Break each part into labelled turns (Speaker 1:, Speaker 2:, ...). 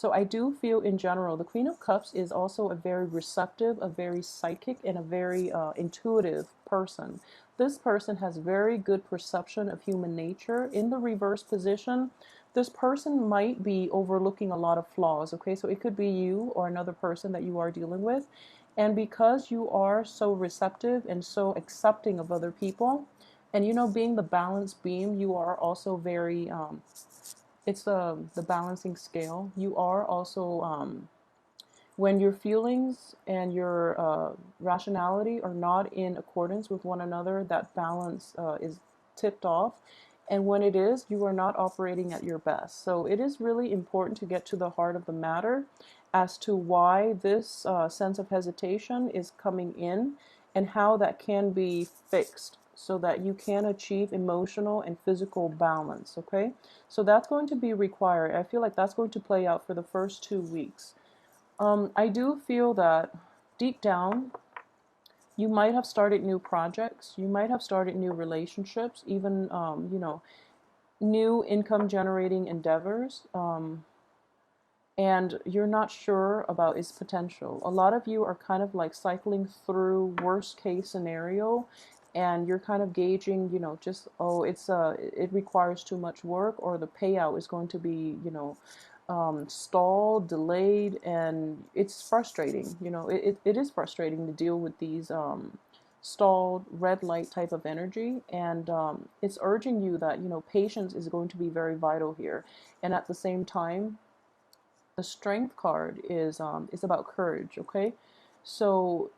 Speaker 1: So I do feel in general, the Queen of Cups is also a very receptive, a very psychic, and a very intuitive person. This person has very good perception of human nature. In the reverse position, this person might be overlooking a lot of flaws, okay? So it could be you or another person that you are dealing with. And because you are so receptive and so accepting of other people, and being the balanced beam, you are also very, it's the balancing scale. You are also, when your feelings and your rationality are not in accordance with one another, that balance is tipped off. And when it is, you are not operating at your best. So it is really important to get to the heart of the matter as to why this sense of hesitation is coming in and how that can be fixed so that you can achieve emotional and physical balance. Okay, so that's going to be required. I feel like that's going to play out for the first 2 weeks. I do feel that deep down, you might have started new projects, you might have started new relationships, even, new income generating endeavors, and you're not sure about its potential. A lot of you are kind of like cycling through worst case scenario, and you're kind of gauging, just, oh, it requires too much work, or the payout is going to be, stalled, delayed, and it's frustrating. It is frustrating to deal with these stalled red light type of energy, and it's urging you that patience is going to be very vital here. And at the same time, the strength card is about courage. Okay, so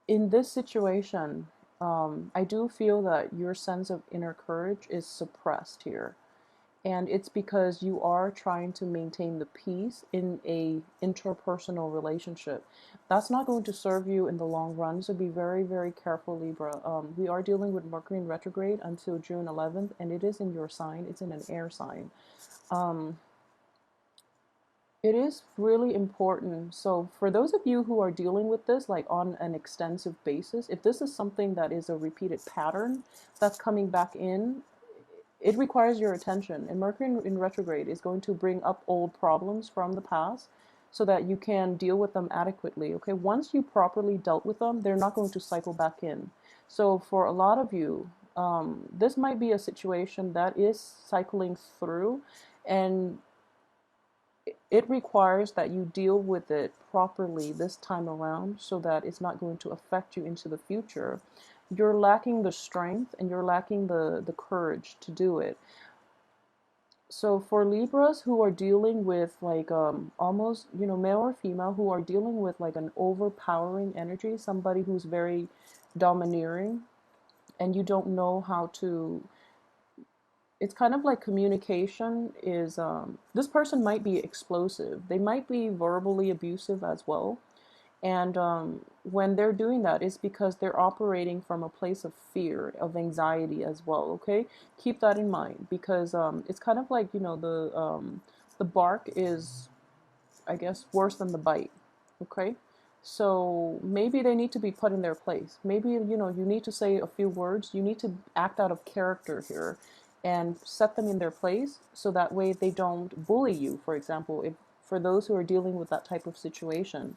Speaker 1: in this situation, I do feel that your sense of inner courage is suppressed here, and it's because you are trying to maintain the peace in a interpersonal relationship. That's not going to serve you in the long run, so be very, very careful, Libra. We are dealing with Mercury in retrograde until June 11th, and it is in your sign. It's in an air sign. um, it is really important. So for those of you who are dealing with this like on an extensive basis, if this is something that is a repeated pattern that's coming back in, it requires your attention. And Mercury in retrograde is going to bring up old problems from the past so that you can deal with them adequately. Okay, once you properly dealt with them, they're not going to cycle back in. So for a lot of you, this might be a situation that is cycling through, and it requires that you deal with it properly this time around so that it's not going to affect you into the future. You're lacking the strength and you're lacking the courage to do it. So for Libras who are dealing with like almost, male or female, who are dealing with like an overpowering energy, somebody who's very domineering, and you don't know how to, it's kind of like communication is, this person might be explosive, they might be verbally abusive as well. And when they're doing that, it's because they're operating from a place of fear, of anxiety as well. Okay, keep that in mind, because it's kind of like, the bark is, I guess, worse than the bite. Okay, so maybe they need to be put in their place. Maybe, you need to say a few words. You need to act out of character here and set them in their place so that way they don't bully you, for example, if for those who are dealing with that type of situation.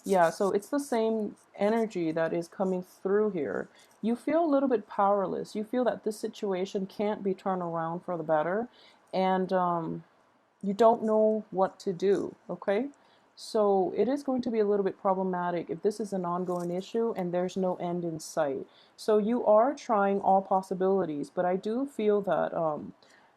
Speaker 1: Yeah, so it's the same energy that is coming through here. You feel a little bit powerless. You feel that this situation can't be turned around for the better, and you don't know what to do, okay? So it is going to be a little bit problematic if this is an ongoing issue and there's no end in sight. So you are trying all possibilities, but I do feel that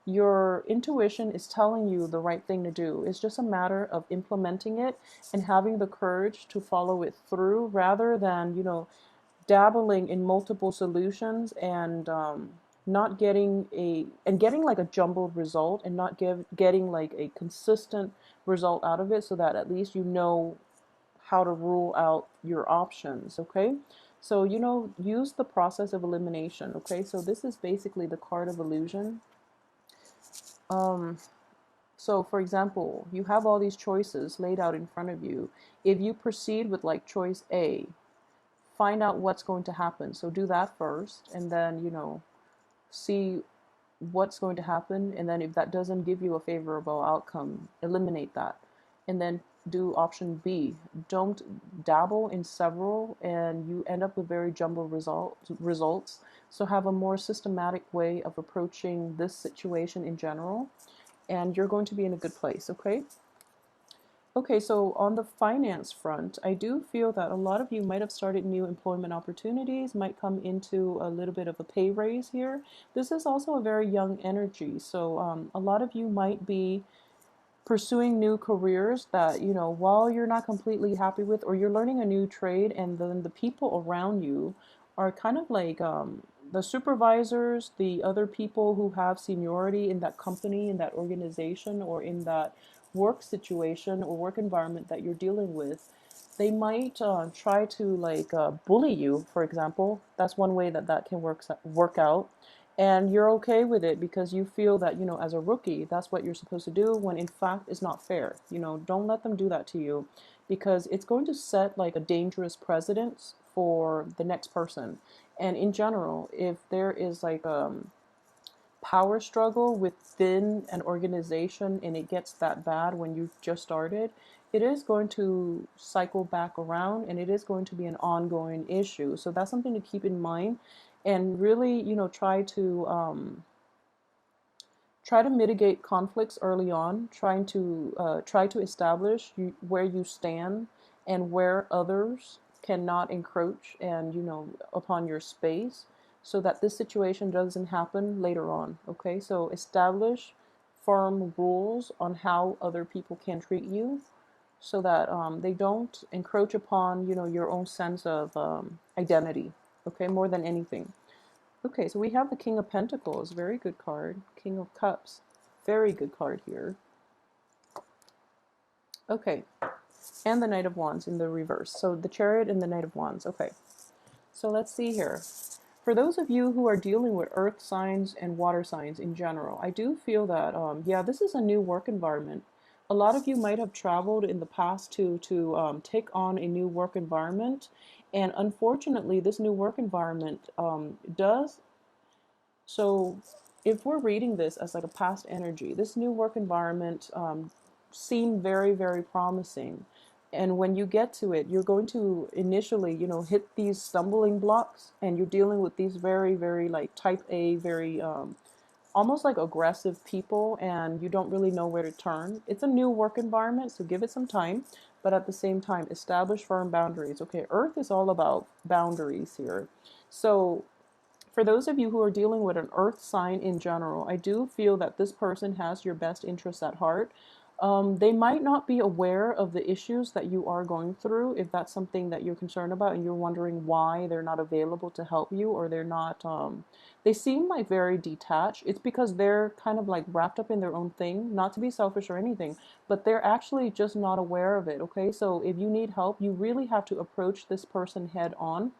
Speaker 1: your intuition is telling you the right thing to do. It's just a matter of implementing it and having the courage to follow it through rather than, dabbling in multiple solutions and not getting getting like a jumbled result and not getting like a consistent result out of it, so that at least you know how to rule out your options. Okay, so use the process of elimination. Okay, so this is basically the card of illusion. um so for example, you have all these choices laid out in front of you. If you proceed with like choice A, find out what's going to happen. So do that first, and then, see what's going to happen, and then if that doesn't give you a favorable outcome, eliminate that, and then do option B. Don't dabble in several and you end up with very jumbled results. So have a more systematic way of approaching this situation in general, and you're going to be in a good place. Okay. Okay, so on the finance front, I do feel that a lot of you might have started new employment opportunities, might come into a little bit of a pay raise here. This is also a very young energy, so a lot of you might be pursuing new careers that, while you're not completely happy with, or you're learning a new trade, and then the people around you are kind of like the supervisors, the other people who have seniority in that company, in that organization, or in that work situation or work environment that you're dealing with. They might try to like bully you, for example. That's one way that that can work out, and you're okay with it because you feel that, as a rookie, that's what you're supposed to do, when in fact it's not fair. Don't let them do that to you, because it's going to set like a dangerous precedence for the next person. And in general, if there is like power struggle within an organization and it gets that bad when you just started, it is going to cycle back around and it is going to be an ongoing issue. So that's something to keep in mind, and really, try to mitigate conflicts early on, try to establish where you stand and where others cannot encroach and, upon your space, so that this situation doesn't happen later on. Okay, so establish firm rules on how other people can treat you, so that they don't encroach upon, your own sense of identity. Okay, more than anything. Okay, so we have the King of Pentacles, very good card. King of Cups, very good card here. Okay, and the Knight of Wands in the reverse. So the Chariot and the Knight of Wands. Okay, so let's see here. For those of you who are dealing with earth signs and water signs in general, I do feel that, yeah, this is a new work environment. A lot of you might have traveled in the past to take on a new work environment. And unfortunately, this new work environment does so. If we're reading this as like a past energy, this new work environment seemed very, very promising. And when you get to it, you're going to initially, hit these stumbling blocks, and you're dealing with these very, very like type A, very almost like aggressive people, and you don't really know where to turn. It's a new work environment, so give it some time, but at the same time, establish firm boundaries. Okay, Earth is all about boundaries here. So for those of you who are dealing with an earth sign in general, I do feel that this person has your best interests at heart. They might not be aware of the issues that you are going through, if that's something that you're concerned about and you're wondering why they're not available to help you, or they're not, they seem like very detached. It's because they're kind of like wrapped up in their own thing, not to be selfish or anything, but they're actually just not aware of it. Okay, so if you need help, you really have to approach this person head on,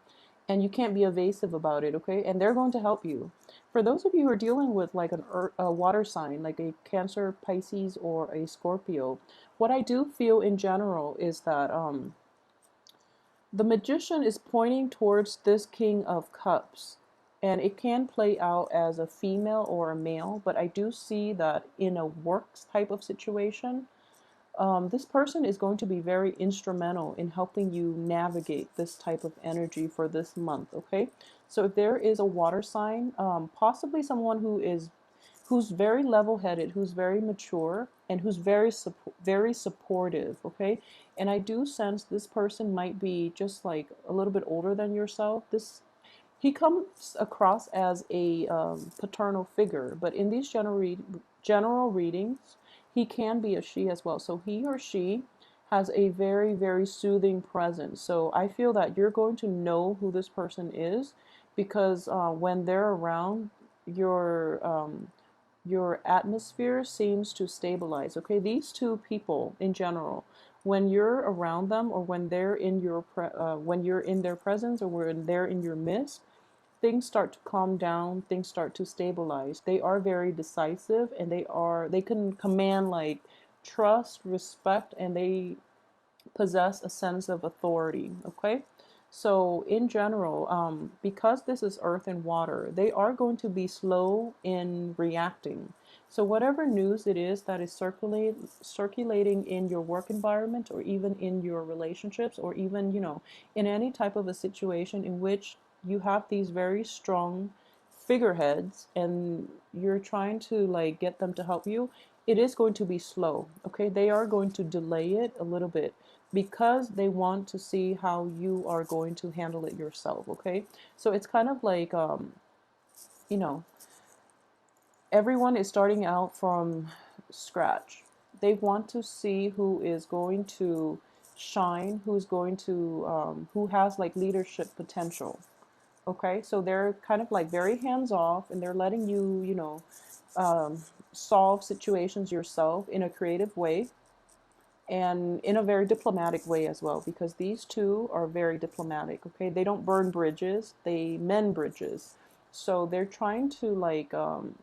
Speaker 1: and you can't be evasive about it. Okay, and they're going to help you. For those of you who are dealing with like a water sign, like a Cancer, Pisces, or a Scorpio, what I do feel in general is that the Magician is pointing towards this King of Cups, and it can play out as a female or a male, but I do see that in a works type of situation, this person is going to be very instrumental in helping you navigate this type of energy for this month. Okay, so if there is a water sign, possibly someone who's very level-headed, who's very mature, and who's very supportive. Okay, and I do sense this person might be just like a little bit older than yourself. This He comes across as a paternal figure, but in these general readings, he can be a she as well. So he or she has a very, very soothing presence. So I feel that you're going to know who this person is, because when they're around, your your atmosphere seems to stabilize. Okay, these two people in general, when you're around them, or when they're in when you're in their presence, or when they're in your midst, things start to calm down, things start to stabilize. They are very decisive, and they can command like trust, respect, and they possess a sense of authority. Okay, So in general, because this is earth and water, they are going to be slow in reacting. So whatever news it is that is circulating in your work environment, or even in your relationships, or even, in any type of a situation in which you have these very strong figureheads and you're trying to like get them to help you, it is going to be slow. Okay, they are going to delay it a little bit because they want to see how you are going to handle it yourself. Okay, so it's kind of like you know everyone is starting out from scratch. They want to see who is going to shine, who's going to who has like leadership potential. Okay, so they're kind of like very hands off, and they're letting you, um, solve situations yourself in a creative way and in a very diplomatic way as well, because these two are very diplomatic. Okay, they don't burn bridges, they mend bridges. So they're trying to like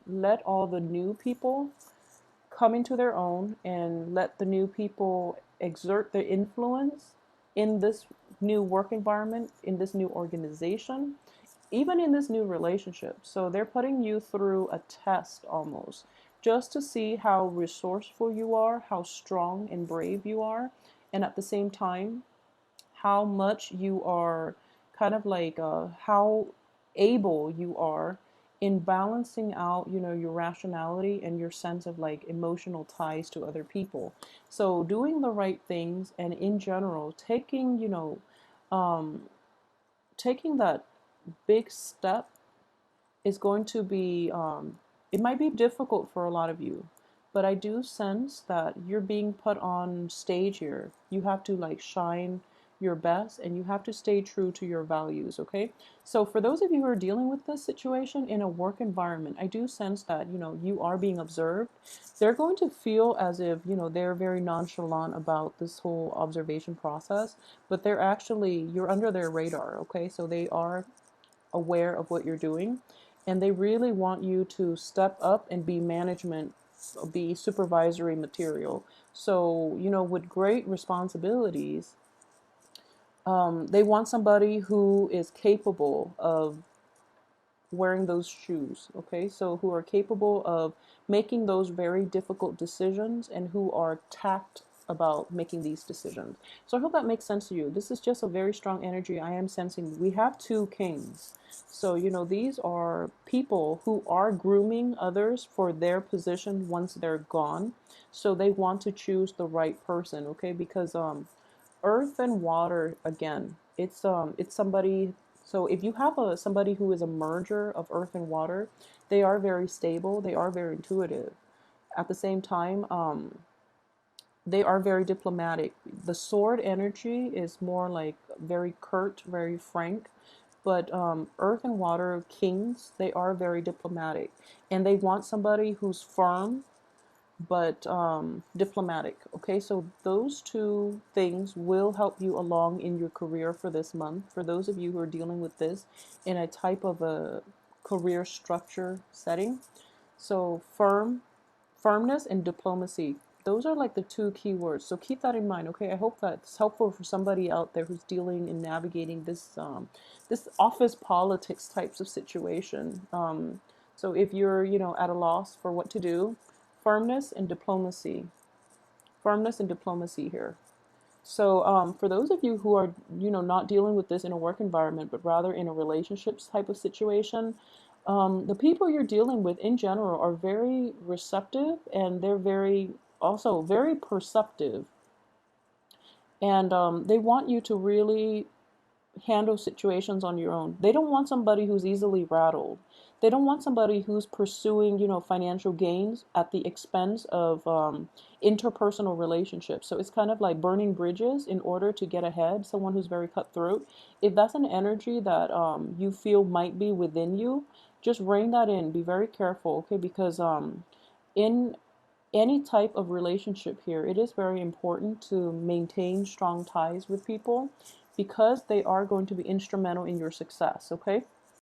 Speaker 1: let all the new people come into their own and let the new people exert their influence in this new work environment, in this new organization, even in this new relationship. So they're putting you through a test almost, just to see how resourceful you are, how strong and brave you are, and at the same time, how much you are kind of like how able you are in balancing out, your rationality and your sense of like emotional ties to other people. So doing the right things, and in general taking, um, taking that big step is going to be, it might be difficult for a lot of you, but I do sense that you're being put on stage here. You have to like shine your best, and you have to stay true to your values. Okay, so for those of you who are dealing with this situation in a work environment, I do sense that, you are being observed. They're going to feel as if, they're very nonchalant about this whole observation process, but they're actually, you're under their radar. Okay, so they are aware of what you're doing, and they really want you to step up and be management, be supervisory material. So, with great responsibilities, they want somebody who is capable of wearing those shoes. Okay, so who are capable of making those very difficult decisions, and who are tact about making these decisions. So I hope that makes sense to you. This is just a very strong energy I am sensing. We have two kings. So, these are people who are grooming others for their position once they're gone. So they want to choose the right person. Okay, because earth and water, again, it's somebody. So if you have a somebody who is a merger of earth and water, they are very stable, they are very intuitive. At the same time, they are very diplomatic. The sword energy is more like very curt, very frank, but earth and water kings, they are very diplomatic, and they want somebody who's firm but diplomatic. Okay, so those two things will help you along in your career for this month. For those of you who are dealing with this in a type of a career structure setting, so firmness and diplomacy. Those are like the two key words. So keep that in mind. Okay, I hope that's helpful for somebody out there who's dealing and navigating this office politics types of situation. So if you're, at a loss for what to do, firmness and diplomacy. Firmness and diplomacy here. So for those of you who are, not dealing with this in a work environment, but rather in a relationships type of situation, the people you're dealing with in general are very receptive, and they're very also very perceptive, and they want you to really handle situations on your own. They don't want somebody who's easily rattled. They don't want somebody who's pursuing, financial gains at the expense of interpersonal relationships. So it's kind of like burning bridges in order to get ahead. Someone who's very cutthroat. If that's an energy that you feel might be within you, just rein that in. Be very careful, okay? Because in any type of relationship here, it is very important to maintain strong ties with people, because they are going to be instrumental in your success, okay?